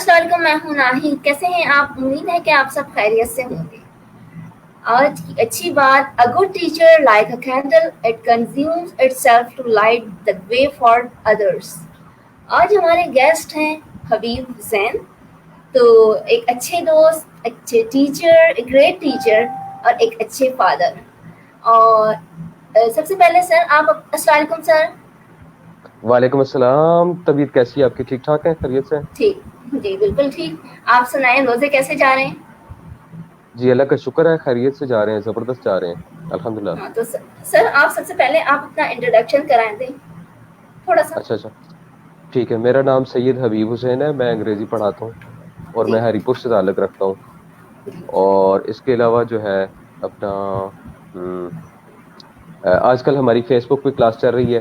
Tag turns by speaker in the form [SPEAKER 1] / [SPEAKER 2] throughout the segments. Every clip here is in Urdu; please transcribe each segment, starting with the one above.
[SPEAKER 1] السلام علیکم، میں ہوں ناہید. کیسے ہیں آپ؟ امید ہے کہ آپ سب خیریت سے ہوں گے. آج کی اچھی بات: A good teacher like a candle, it consumes itself to light the way for others. آج ہمارے گیسٹ ہیں حبیب حسین. تو ایک اچھے دوست، اچھے ٹیچر، ایک گریٹ ٹیچر اور ایک اچھے فادر. اور سب سے پہلے سر آپ السلام علیکم سر.
[SPEAKER 2] وعلیکم السلام. طبیعت کیسی ہے آپ کی؟ ٹھیک ٹھاک ہے؟ خیریت سے؟
[SPEAKER 1] ٹھیک، جی بالکل ٹھیک. آپ سنائیں، روزے کیسے جا رہے ہیں؟
[SPEAKER 2] جی اللہ کا شکر ہے، خیریت سے جا رہے ہیں، زبردست جا رہے ہیں الحمدللہ.
[SPEAKER 1] ہاں تو سر آپ سب سے پہلے آپ اپنا انٹروڈکشن کرائیں دیں تھوڑا سا.
[SPEAKER 2] اچھا ٹھیک ہے. میرا نام سید حبیب حسین ہے. میں انگریزی پڑھاتا ہوں اور
[SPEAKER 1] جی
[SPEAKER 2] میں ہری پور سے تعلق رکھتا ہوں. اور اس کے علاوہ جو ہے اپنا آج کل ہماری فیس بک پہ کلاس چل رہی ہے،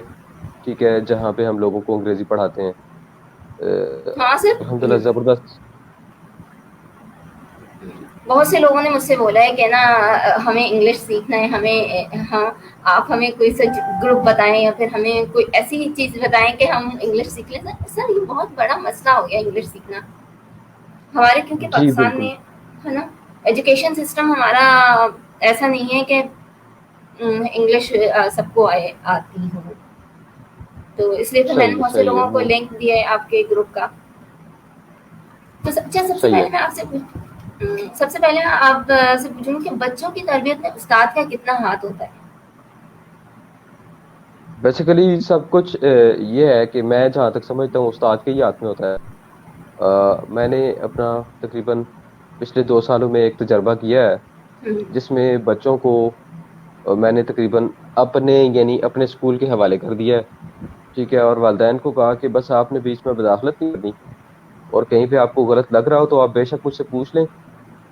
[SPEAKER 2] ٹھیک ہے، جہاں پہ ہم لوگوں کو انگریزی پڑھاتے ہیں.
[SPEAKER 1] ہاں سر،
[SPEAKER 2] الحمدللہ زبردست.
[SPEAKER 1] بہت سے لوگوں نے مجھ سے بولا ہے کہ نا ہمیں انگلش سیکھنا ہے، ہمیں ہاں آپ ہمیں کوئی سا گروپ بتائیں یا پھر ہمیں کوئی ایسی چیز بتائیں کہ ہم انگلش سیکھ لیں. سر یہ بہت بڑا مسئلہ ہو گیا انگلش سیکھنا ہمارے، کیونکہ
[SPEAKER 2] جی
[SPEAKER 1] پاکستان
[SPEAKER 2] بالکل
[SPEAKER 1] میں ہے نا ایجوکیشن سسٹم ہمارا ایسا نہیں ہے کہ انگلش سب کو آتی ہو. تو اس لیے تو میں نے بہت سے
[SPEAKER 2] صحیح ہے
[SPEAKER 1] لوگوں کو
[SPEAKER 2] وہ
[SPEAKER 1] لنک دیا ہے آپ کے گروپ کا. تو سب سے
[SPEAKER 2] صحیح ہے.
[SPEAKER 1] پہلے میں آپ سے پوچھوں کہ بچوں کی تربیت میں استاد کا کتنا ہاتھ ہوتا ہے؟
[SPEAKER 2] بیسیکلی سب کچھ یہ ہے کہ میں جہاں تک سمجھتا ہوں استاد کے ہی ہاتھ میں ہوتا ہے. میں نے اپنا تقریباً پچھلے 2 سالوں میں ایک تجربہ کیا ہے جس میں بچوں کو میں نے تقریباً اپنے اسکول کے حوالے کر دیا ہے، ٹھیک ہے، اور والدین کو کہا کہ بس آپ نے بیچ میں مداخلت نہیں کرنی، اور کہیں پہ آپ کو غلط لگ رہا ہو تو آپ بے شک مجھ سے پوچھ لیں،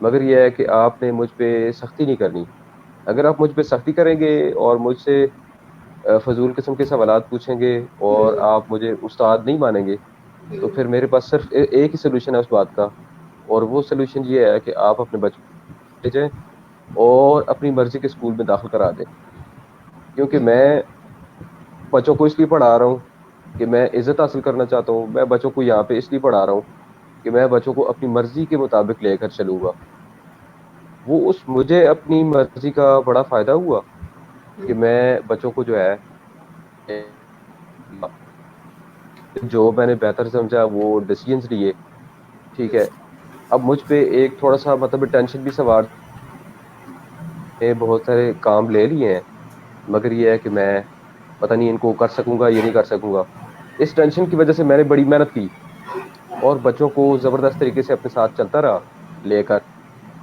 [SPEAKER 2] مگر یہ ہے کہ آپ نے مجھ پہ سختی نہیں کرنی. اگر آپ مجھ پہ سختی کریں گے اور مجھ سے فضول قسم کے سوالات پوچھیں گے اور آپ مجھے استاد نہیں مانیں گے تو پھر میرے پاس صرف ایک ہی سلوشن ہے اس بات کا، اور وہ سلوشن یہ ہے کہ آپ اپنے بچوں کو لے جائیں اور اپنی مرضی کے اسکول میں داخل کرا دیں. کیونکہ میں بچوں کو اس لیے پڑھا رہا ہوں کہ میں عزت حاصل کرنا چاہتا ہوں. میں بچوں کو یہاں پہ اس لیے پڑھا رہا ہوں کہ میں بچوں کو اپنی مرضی کے مطابق لے کر چلوں گا. مجھے اپنی مرضی کا بڑا فائدہ ہوا کہ میں بچوں کو جو ہے جو میں نے بہتر سمجھا وہ ڈیسیجنز لیے، ٹھیک ہے. اب مجھ پہ ایک تھوڑا سا مطلب ٹینشن بھی سوار، بہت سارے کام لے لیے ہیں، مگر یہ ہے کہ میں پتہ نہیں ان کو کر سکوں گا یا نہیں کر سکوں گا. اس ٹینشن کی وجہ سے میں نے بڑی محنت کی اور بچوں کو زبردست طریقے سے اپنے ساتھ چلتا رہا لے کر.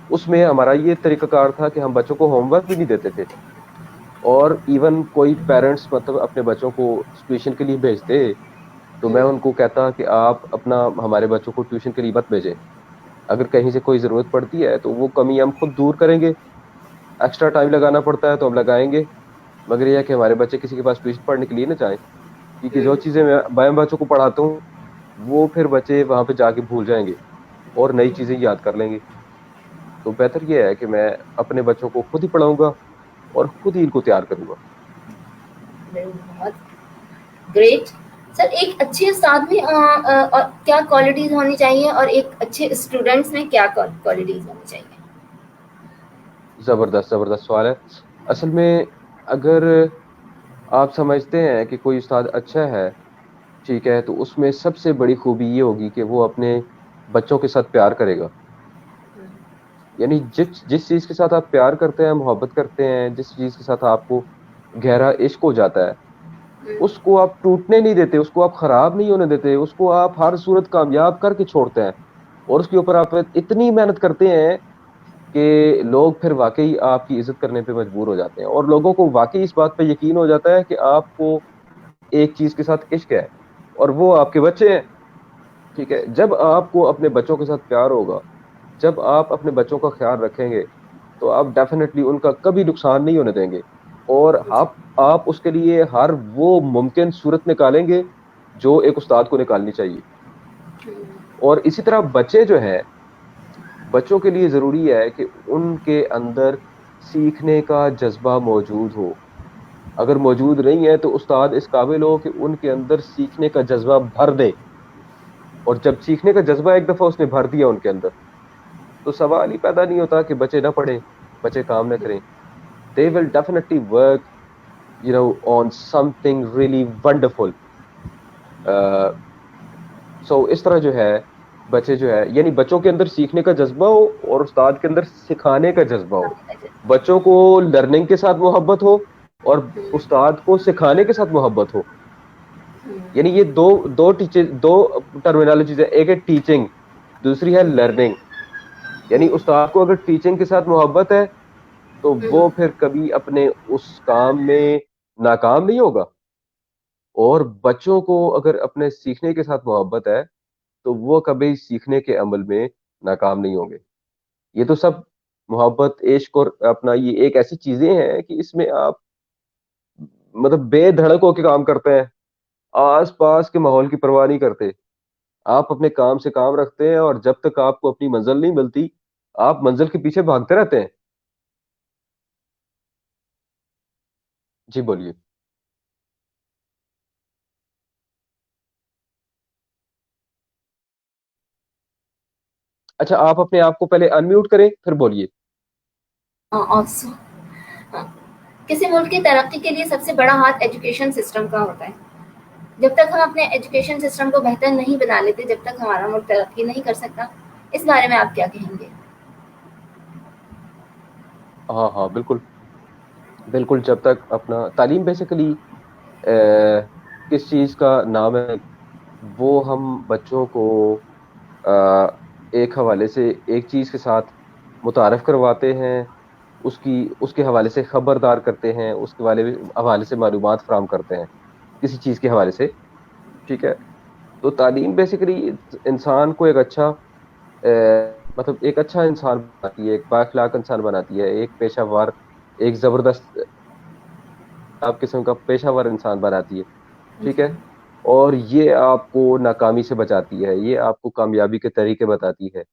[SPEAKER 2] اس میں ہمارا یہ طریقہ کار تھا کہ ہم بچوں کو ہوم ورک بھی نہیں دیتے تھے، اور ایون کوئی پیرنٹس مطلب اپنے بچوں کو ٹیوشن کے لیے بھیجتے تو میں ان کو کہتا کہ آپ ہمارے بچوں کو ٹیوشن کے لیے مت بھیجیں. اگر کہیں سے کوئی ضرورت پڑتی ہے تو وہ کمی ہم خود دور کریں گے. ایکسٹرا ٹائم لگانا پڑتا ہے تو ہم لگائیں گے، مگر یہ ہے کہ ہمارے بچے کسی کے پاس ٹیوشن پڑھنے کے لیے نہ جائیں، کیونکہ جو چیزیں میں بچوں کو پڑھاتا ہوں وہ پھر بچے وہاں پہ جا کے بھول جائیں گے اور نئی چیزیں یاد کر لیں گے. تو بہتر یہ ہے کہ میں اپنے بچوں کو خود ہی پڑھاؤں گا اور خود ہی ان کو تیار کروں گا.
[SPEAKER 1] بہت گریٹ. سر ایک اچھے استاد میں کیا کوالٹیز ہونی چاہیے اور ایک اچھے اسٹوڈنٹس میں کیا کوالٹیز ہونی چاہیے؟
[SPEAKER 2] زبردست سوال ہے. اصل میں اگر آپ سمجھتے ہیں کہ کوئی استاد اچھا ہے، ٹھیک ہے، تو اس میں سب سے بڑی خوبی یہ ہوگی کہ وہ اپنے بچوں کے ساتھ پیار کرے گا. یعنی جس چیز کے ساتھ آپ پیار کرتے ہیں، محبت کرتے ہیں، جس چیز کے ساتھ آپ کو گہرا عشق ہو جاتا ہے، اس کو آپ ٹوٹنے نہیں دیتے، اس کو آپ خراب نہیں ہونے دیتے، اس کو آپ ہر صورت کامیاب کر کے چھوڑتے ہیں، اور اس کے اوپر آپ اتنی محنت کرتے ہیں کہ لوگ پھر واقعی آپ کی عزت کرنے پہ مجبور ہو جاتے ہیں، اور لوگوں کو واقعی اس بات پہ یقین ہو جاتا ہے کہ آپ کو ایک چیز کے ساتھ عشق ہے اور وہ آپ کے بچے ہیں. ٹھیک ہے، جب آپ کو اپنے بچوں کے ساتھ پیار ہوگا، جب آپ اپنے بچوں کا خیال رکھیں گے تو آپ ڈیفینیٹلی ان کا کبھی نقصان نہیں ہونے دیں گے، اور آپ اس کے لیے ہر وہ ممکن صورت نکالیں گے جو ایک استاد کو نکالنی چاہیے. اور اسی طرح بچے جو ہیں، بچوں کے لیے ضروری ہے کہ ان کے اندر سیکھنے کا جذبہ موجود ہو. اگر موجود نہیں ہے تو استاد اس قابل ہو کہ ان کے اندر سیکھنے کا جذبہ بھر دے اور جب سیکھنے کا جذبہ ایک دفعہ اس نے بھر دیا ان کے اندر, تو سوال ہی پیدا نہیں ہوتا کہ بچے نہ پڑھیں, بچے کام نہ کریں. They will definitely work, on something really wonderful. So اس طرح جو ہے بچے جو ہے, یعنی بچوں کے اندر سیکھنے کا جذبہ ہو اور استاد کے اندر سکھانے کا جذبہ ہو. بچوں کو لرننگ کے ساتھ محبت ہو اور استاد کو سکھانے کے ساتھ محبت ہو. یعنی یہ دو ٹرمینالوجیز ہے, ایک ہے ٹیچنگ, دوسری ہے لرننگ. یعنی استاد کو اگر ٹیچنگ کے ساتھ محبت ہے تو وہ پھر کبھی اپنے اس کام میں ناکام نہیں ہوگا, اور بچوں کو اگر اپنے سیکھنے کے ساتھ محبت ہے تو وہ کبھی سیکھنے کے عمل میں ناکام نہیں ہوں گے. یہ تو سب محبت, عشق اور اپنا یہ ایک ایسی چیزیں ہیں کہ اس میں آپ مطلب بے دھڑک ہو کے کام کرتے ہیں, آس پاس کے ماحول کی پرواہ نہیں کرتے, آپ اپنے کام سے کام رکھتے ہیں, اور جب تک آپ کو اپنی منزل نہیں ملتی آپ منزل کے پیچھے بھاگتے رہتے ہیں. جی بولیے. اچھا, آپ اپنے آپ کو پہلے انمیوٹ کریں پھر بولیے.
[SPEAKER 1] آلسو کسی ملک کی ترقی کے لیے سب سے بڑا ہاتھ ایجوکیشن سسٹم کا ہوتا ہے. جب تک ہم اپنے ایجوکیشن سسٹم کو بہتر نہیں بنا لیتے, جب تک ہمارا ملک ترقی نہیں کر سکتا. اس بارے میں آپ کیا کہیں گے؟
[SPEAKER 2] ہاں ہاں بالکل بالکل. جب تک اپنا تعلیم بیسیکلی کس چیز کا نام ہے, وہ ہم بچوں کو ایک حوالے سے ایک چیز کے ساتھ متعارف کرواتے ہیں, اس کے حوالے سے خبردار کرتے ہیں, اس کے حوالے سے معلومات فراہم کرتے ہیں کسی چیز کے حوالے سے. ٹھیک ہے, تو تعلیم بیسیکلی انسان کو ایک اچھا مطلب ایک اچھا انسان بناتی ہے, ایک بااخلاق انسان بناتی ہے, ایک پیشہ ور, ایک زبردست آپ قسم کا پیشہ ور انسان بناتی ہے. ٹھیک ہے, اور یہ آپ کو ناکامی سے بچاتی ہے, یہ آپ کو کامیابی کے طریقے بتاتی ہے.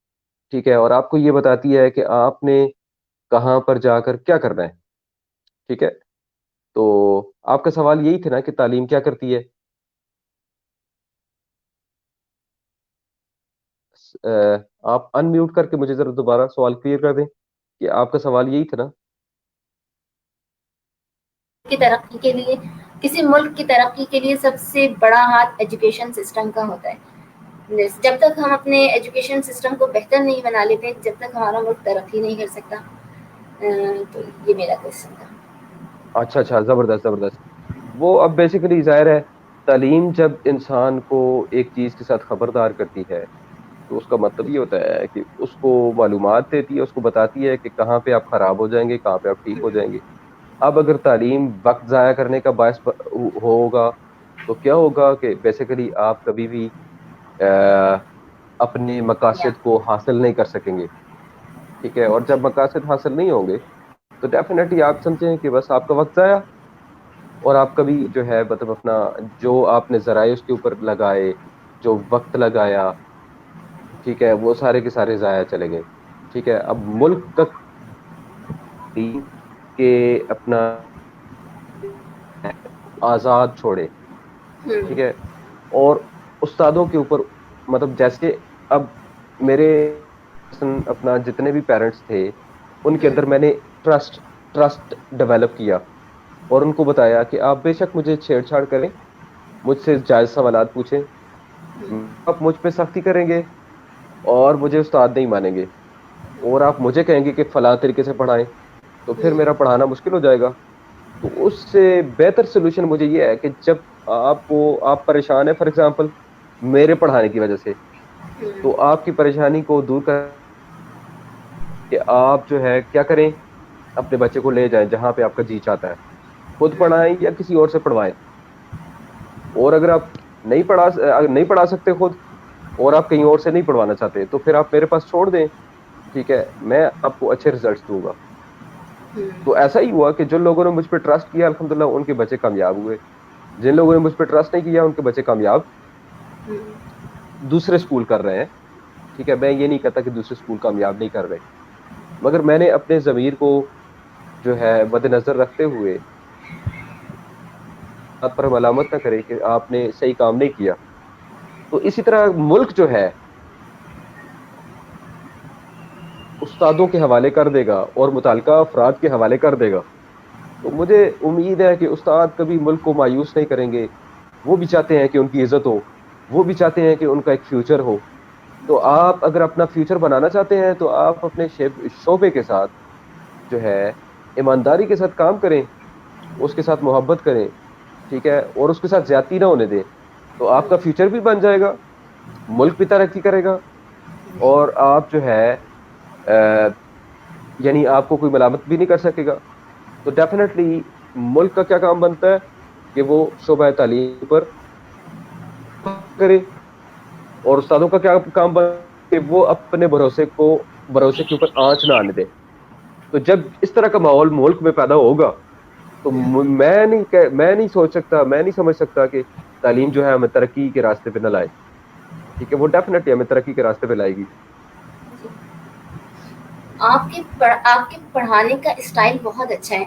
[SPEAKER 2] ٹھیک ہے, اور آپ کو یہ بتاتی ہے کہ آپ نے کہاں پر جا کر کیا کرنا ہے. ٹھیک ہے, تو آپ کا سوال یہی تھا نا کہ تعلیم کیا کرتی ہے. آپ ان میوٹ کر کے مجھے ذرا دوبارہ سوال کلیئر کر دیں کہ آپ کا سوال یہی تھا نا.
[SPEAKER 1] کی ترقی کے لیے, کسی ملک کی ترقی کے لیے سب سے بڑا ہاتھ ایجوکیشن سسٹم کا ہوتا ہے. جب تک ہم اپنے ایجوکیشن سسٹم کو بہتر نہیں بنا لیتے, جب تک ہمارا ملک ترقی نہیں کر سکتا. تو یہ میرا کوشچن تھا.
[SPEAKER 2] اچھا اچھا, زبردست زبردست. وہ اب بیسیکلی ظاہر ہے, تعلیم جب انسان کو ایک چیز کے ساتھ خبردار کرتی ہے تو اس کا مطلب یہ ہوتا ہے کہ اس کو معلومات دیتی ہے, اس کو بتاتی ہے کہ کہاں پہ آپ خراب ہو جائیں گے, کہاں پہ آپ ٹھیک ہو جائیں گے. اب اگر تعلیم وقت ضائع کرنے کا باعث ہوگا تو کیا ہوگا کہ بیسیکلی آپ کبھی بھی اپنے مقاصد کو حاصل نہیں کر سکیں گے. ٹھیک ہے, اور جب مقاصد حاصل نہیں ہوں گے تو ڈیفینیٹلی آپ سمجھیں کہ بس آپ کا وقت ضائع, اور آپ کبھی جو ہے مطلب اپنا جو آپ نے ذرائع اس کے اوپر لگائے, جو وقت لگایا, ٹھیک ہے, وہ سارے کے سارے ضائع چلے گئے. ٹھیک ہے, اب ملک کا کہ اپنا آزاد چھوڑے. ٹھیک ہے, اور استادوں کے اوپر مطلب جیسے اب میرے اپنا جتنے بھی پیرنٹس تھے ان کے اندر میں نے ٹرسٹ ڈیولپ کیا, اور ان کو بتایا کہ آپ بے شک مجھے چھیڑ چھاڑ کریں, مجھ سے جائز سوالات پوچھیں, آپ مجھ پہ سختی کریں گے اور مجھے استاد نہیں مانیں گے, اور آپ مجھے کہیں گے کہ فلاں طریقے سے پڑھائیں, تو پھر میرا پڑھانا مشکل ہو جائے گا. تو اس سے بہتر سولوشن مجھے یہ ہے کہ جب آپ پریشان ہیں فار ایگزامپل میرے پڑھانے کی وجہ سے, تو آپ کی پریشانی کو دور کر کہ آپ جو ہے کیا کریں, اپنے بچے کو لے جائیں جہاں پہ آپ کا جی چاہتا ہے, خود پڑھائیں یا کسی اور سے پڑھوائیں. اور اگر آپ نہیں پڑھا سکتے خود, اور آپ کہیں اور سے نہیں پڑھوانا چاہتے, تو پھر آپ میرے پاس چھوڑ دیں. ٹھیک ہے, میں آپ کو اچھے ریزلٹس دوں گا. تو ایسا ہی ہوا کہ جن لوگوں نے مجھ پہ ٹرسٹ کیا الحمدللہ ان کے بچے کامیاب ہوئے, جن لوگوں نے مجھ پہ ٹرسٹ نہیں کیا ان کے بچے کامیاب دوسرے اسکول کر رہے ہیں. ٹھیک ہے, میں یہ نہیں کہتا کہ دوسرے اسکول کامیاب نہیں کر رہے, مگر میں نے اپنے ضمیر کو جو ہے مد نظر رکھتے ہوئے آپ پر ملامت نہ کرے کہ آپ نے صحیح کام نہیں کیا, تو اسی طرح ملک جو ہے استادوں کے حوالے کر دے گا اور متعلقہ افراد کے حوالے کر دے گا، تو مجھے امید ہے کہ استاد کبھی ملک کو مایوس نہیں کریں گے. وہ بھی چاہتے ہیں کہ ان کی عزت ہو، وہ بھی چاہتے ہیں کہ ان کا ایک فیوچر ہو. تو آپ اگر اپنا فیوچر بنانا چاہتے ہیں تو آپ اپنے شعبے کے ساتھ جو ہے ایمانداری کے ساتھ کام کریں، اس کے ساتھ محبت کریں، ٹھیک ہے، اور اس کے ساتھ زیادتی نہ ہونے دیں. تو آپ کا فیوچر بھی بن جائے گا، ملک بھی ترقی کرے گا، اور آپ جو ہے یعنی آپ کو کوئی ملامت بھی نہیں کر سکے گا. تو ڈیفینیٹلی ملک کا کیا کام بنتا ہے کہ وہ شعبہ تعلیم پر کرے، اور استادوں کا کیا کام بنتا ہے کہ وہ اپنے بھروسے کے اوپر آنچ نہ آنے دے. تو جب اس طرح کا ماحول ملک میں پیدا ہوگا تو میں نہیں سمجھ سکتا کہ تعلیم جو ہے ہمیں ترقی کے راستے پہ نہ لائے. ٹھیک ہے، وہ ڈیفینیٹلی ہمیں ترقی کے راستے پہ لائے گی.
[SPEAKER 1] آپ کے پڑھانے کا اسٹائل بہت اچھا ہے.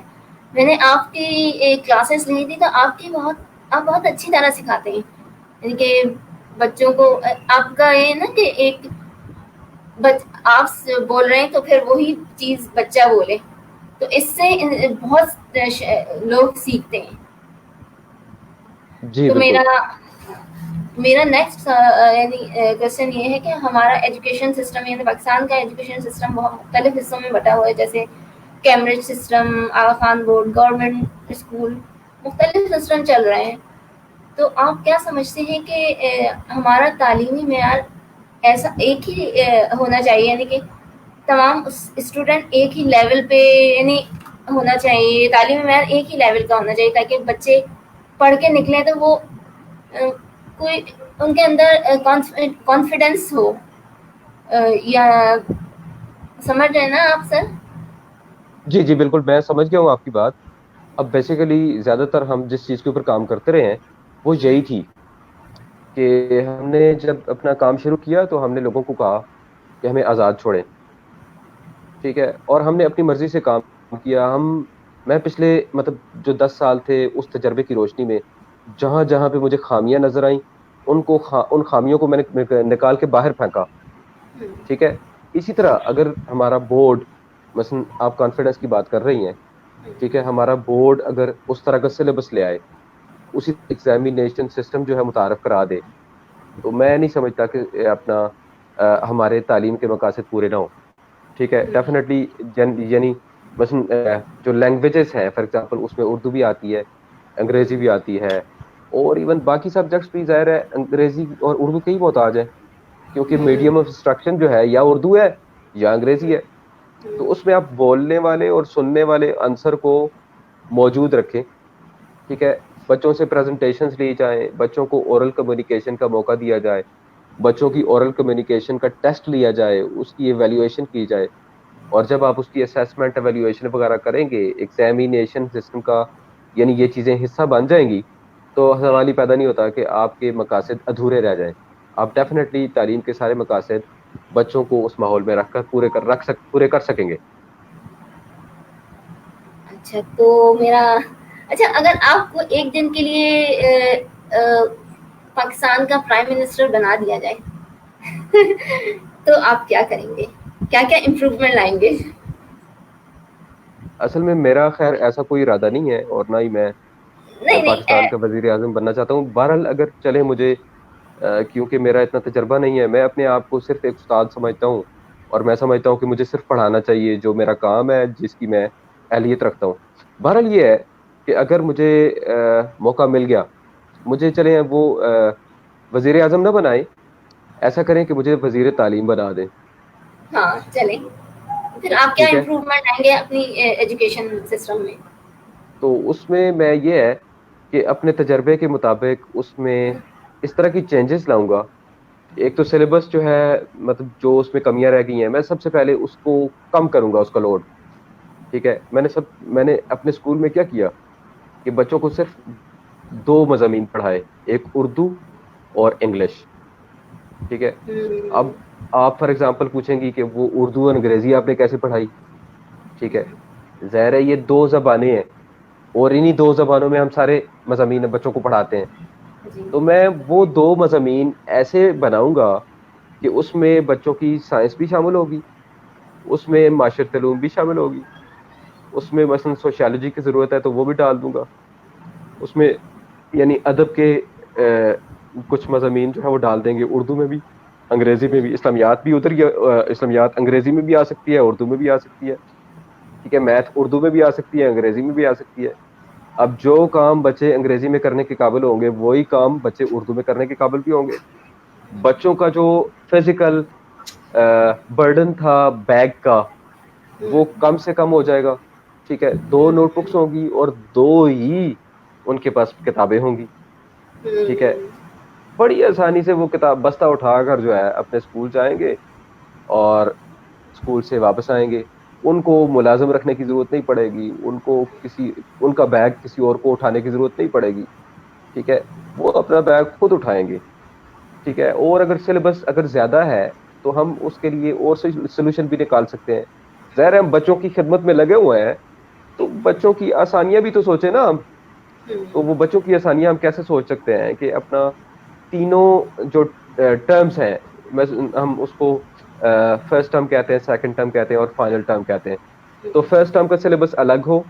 [SPEAKER 1] میں نے آپ کی کلاسز لی تھی تو آپ بہت اچھی طرح سکھاتے ہیں. یعنی کہ بچوں کو آپ کا یہ نا کہ آپ بول رہے ہیں تو پھر وہی چیز بچہ بولے، تو اس سے بہت لوگ سیکھتے ہیں.
[SPEAKER 2] جی
[SPEAKER 1] تو
[SPEAKER 2] بالکل.
[SPEAKER 1] میرا نیکسٹ یعنی کوشچن یہ ہے کہ ہمارا ایجوکیشن سسٹم یعنی پاکستان کا ایجوکیشن سسٹم بہت مختلف حصوں میں بٹا ہوا ہے، جیسے کیمبرج سسٹم، آغا خان بورڈ، گورنمنٹ اسکول، مختلف سسٹم چل رہے ہیں. تو آپ کیا سمجھتے ہیں کہ ہمارا تعلیمی معیار ایسا ایک ہی ہونا چاہیے، یعنی کہ تمام اسٹوڈنٹ ایک ہی لیول پہ یعنی ہونا چاہیے، تعلیمی معیار ایک ہی لیول کا ہونا چاہیے تاکہ بچے پڑھ کے نکلیں تو وہ کوئی ان کے اندر کانفیڈینس ہو، یا سمجھ رہے ہیں نا آپ سر؟
[SPEAKER 2] جی جی بالکل، میں سمجھ گیا ہوں آپ کی بات. اب بیسیکلی زیادہ تر ہم جس چیز کے اوپر کام کرتے رہے ہیں وہ یہی تھی کہ ہم نے جب اپنا کام شروع کیا تو ہم نے لوگوں کو کہا کہ ہمیں آزاد چھوڑیں. ٹھیک ہے، اور ہم نے اپنی مرضی سے کام کیا. میں پچھلے مطلب جو 10 سال تھے اس تجربے کی روشنی میں جہاں جہاں پہ مجھے خامیاں نظر آئیں ان خامیوں کو میں نے نکال کے باہر پھینکا. ٹھیک ہے، اسی طرح اگر ہمارا بورڈ، مثلا آپ کانفیڈنس کی بات کر رہی ہیں، ٹھیک ہے، ہمارا بورڈ اگر اس طرح کا سلیبس لے آئے، اسی ایگزامینیشن سسٹم جو ہے متعارف کرا دے، تو میں نہیں سمجھتا کہ ہمارے تعلیم کے مقاصد پورے نہ ہوں. ٹھیک ہے، ڈیفینیٹلی یعنی مثلا جو لینگویجز ہیں فار ایگزامپل اس میں اردو بھی آتی ہے، انگریزی بھی آتی ہے، اور ایون باقی سبجیکٹس بھی ظاہر ہے انگریزی اور اردو کے ہی محتاج ہیں، کیونکہ میڈیم آف انسٹرکشن جو ہے یا اردو ہے یا انگریزی ہے. تو اس میں آپ بولنے والے اور سننے والے عنصر کو موجود رکھیں. ٹھیک ہے، بچوں سے پریزنٹیشنز لی جائیں، بچوں کو اورل کمیونیکیشن کا موقع دیا جائے، بچوں کی اورل کمیونیکیشن کا ٹیسٹ لیا جائے، اس کی ایویلیویشن کی جائے. اور جب آپ اس کی اسیسمنٹ ایویلیویشن وغیرہ کریں گے، ایگزامینیشن سسٹم کا یعنی یہ چیزیں حصہ بن جائیں گی، تو سوال ہی پیدا نہیں ہوتا کہ آپ کے مقاصد ادھورے رہ جائیں. آپ ڈیفینیٹلی تعلیم کے سارے مقاصد بچوں کو اس ماحول میں رکھ کر پورے کر سکیں گے.
[SPEAKER 1] اچھا تو اچھا اگر آپ کو ایک دن کے لیے پاکستان کا پرائم منسٹر بنا دیا جائے تو آپ کیا کریں گے؟ کیا کیا امپروومنٹ لائیں گے؟
[SPEAKER 2] اصل میں میرا خیر ایسا کوئی ارادہ نہیں ہے، اور نہ ہی میں
[SPEAKER 1] نہیں
[SPEAKER 2] پاکستان
[SPEAKER 1] نہیں
[SPEAKER 2] کا وزیر اعظم بننا چاہتا ہوں. بہرحال اگر چلے مجھے کیونکہ میرا اتنا تجربہ نہیں ہے، میں اپنے آپ کو صرف ایک استاد سمجھتا ہوں، اور میں سمجھتا ہوں کہ مجھے صرف پڑھانا چاہیے، جو میرا کام ہے جس کی میں اہلیت رکھتا ہوں. بہرحال یہ ہے کہ اگر مجھے موقع مل گیا، مجھے چلے وہ وزیر اعظم نہ بنائیں، ایسا کریں کہ مجھے وزیر تعلیم بنا دیں.
[SPEAKER 1] ہاں چلیں، پھر آپ کیا
[SPEAKER 2] ٹھیک ہے،
[SPEAKER 1] امپروومنٹ لائیں گے اپنی ایجوکیشن سسٹم میں؟
[SPEAKER 2] تو اس میں یہ ہے کہ اپنے تجربے کے مطابق اس میں اس طرح کی چینجز لاؤں گا. ایک تو سلیبس جو ہے مطلب جو اس میں کمیاں رہ گئی ہیں، میں سب سے پہلے اس کو کم کروں گا، اس کا لوڈ. ٹھیک ہے، میں نے اپنے اسکول میں کیا کیا کہ بچوں کو صرف 2 مضامین پڑھائے، ایک اردو اور انگلش. ٹھیک ہے، اب آپ فار ایگزامپل پوچھیں گی کہ وہ اردو اور انگریزی آپ نے کیسے پڑھائی. ٹھیک ہے، ظاہر ہے یہ 2 زبانیں ہیں، اور انہی 2 زبانوں میں ہم سارے مضامین بچوں کو پڑھاتے ہیں.
[SPEAKER 1] جی
[SPEAKER 2] تو میں وہ 2 مضامین ایسے بناؤں گا کہ اس میں بچوں کی سائنس بھی شامل ہوگی، اس میں معاشرت علوم بھی شامل ہوگی، اس میں مثلا سوشیالوجی کی ضرورت ہے تو وہ بھی ڈال دوں گا، اس میں یعنی ادب کے کچھ مضامین جو ہے وہ ڈال دیں گے، اردو میں بھی انگریزی میں بھی، اسلامیات بھی ادھر اسلامیات انگریزی میں بھی آ سکتی ہے، اردو میں بھی آ سکتی ہے، ٹھیک ہے، میتھ اردو میں بھی آ سکتی ہے، انگریزی میں بھی آ سکتی ہے۔ اب جو کام بچے انگریزی میں کرنے کے قابل ہوں گے وہی کام بچے اردو میں کرنے کے قابل بھی ہوں گے۔ بچوں کا جو فزیکل برڈن تھا بیگ کا وہ کم سے کم ہو جائے گا، ٹھیک ہے، 2 نوٹ بکس ہوں گی اور 2 ہی ان کے پاس کتابیں ہوں گی، ٹھیک ہے، بڑی آسانی سے وہ کتاب بستہ اٹھا کر جو ہے اپنے اسکول جائیں گے اور اسکول سے واپس آئیں گے، ان کو ملازم رکھنے کی ضرورت نہیں پڑے گی، ان کا بیگ کسی اور کو اٹھانے کی ضرورت نہیں پڑے گی، ٹھیک ہے، وہ اپنا بیگ خود اٹھائیں گے، ٹھیک ہے۔ اور اگر سلیبس اگر زیادہ ہے تو ہم اس کے لیے اور سولوشن بھی نکال سکتے ہیں، ظاہر ہے ہم بچوں کی خدمت میں لگے ہوئے ہیں تو بچوں کی آسانیاں بھی تو سوچیں نا ہم۔ تو وہ بچوں کی آسانیاں ہم کیسے سوچ سکتے ہیں کہ اپنا تینوں جو ٹرمز ہیں، ہم اس کو فرسٹ ٹرم کہتے ہیں، سیکنڈ ٹرم کہتے ہیں اور فائنل ٹرم کہتے ہیں۔ تو فرسٹ ٹرم کا سلیبس الگ ہو،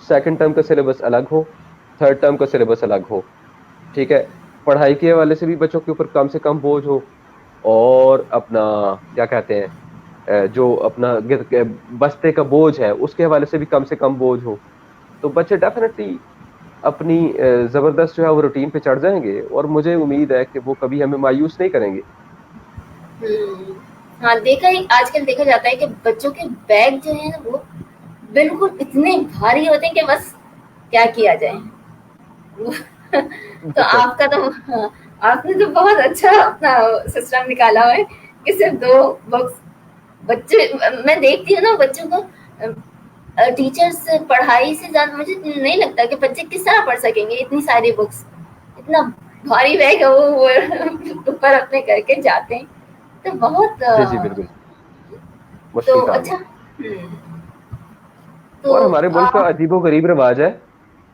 [SPEAKER 2] سیکنڈ ٹرم کا سلیبس الگ ہو، تھرڈ ٹرم کا سلیبس الگ ہو، ٹھیک ہے، پڑھائی کے حوالے سے بھی بچوں کے اوپر کم سے کم بوجھ ہو، اور اپنا کیا کہتے ہیں جو اپنا بستے کا بوجھ ہے اس کے حوالے سے بھی کم بوجھ ہو، تو بچے ڈیفینیٹلی اپنی زبردست جو ہے وہ روٹین پہ چڑھ جائیں گے، اور مجھے امید ہے کہ وہ کبھی ہمیں مایوس نہیں کریں گے۔
[SPEAKER 1] ہاں، آج کل دیکھا جاتا ہے کہ بچوں کے بیگ جو ہیں نا وہ بالکل اتنے بھاری ہوتے ہیں کہ بس کیا کیا جائے۔ تو آپ کا تو آپ نے تو بہت اچھا اپنا سسٹم نکالا ہوا ہے کہ صرف 2 بکس بچے، میں دیکھتی ہوں نا بچوں کو، ٹیچرز پڑھائی سے زیادہ مجھے نہیں لگتا کہ بچے کس طرح پڑھ سکیں گے اتنی ساری بکس، اتنا بھاری بیگ ہے وہ اوپر اپنے کر کے جاتے ہیں، تو بہت
[SPEAKER 2] جی جی بالکل،
[SPEAKER 1] تو
[SPEAKER 2] مشکل کام ہے۔
[SPEAKER 1] اچھا۔ تو
[SPEAKER 2] اور ہمارے ملک کا عجیب و غریب رواج ہے،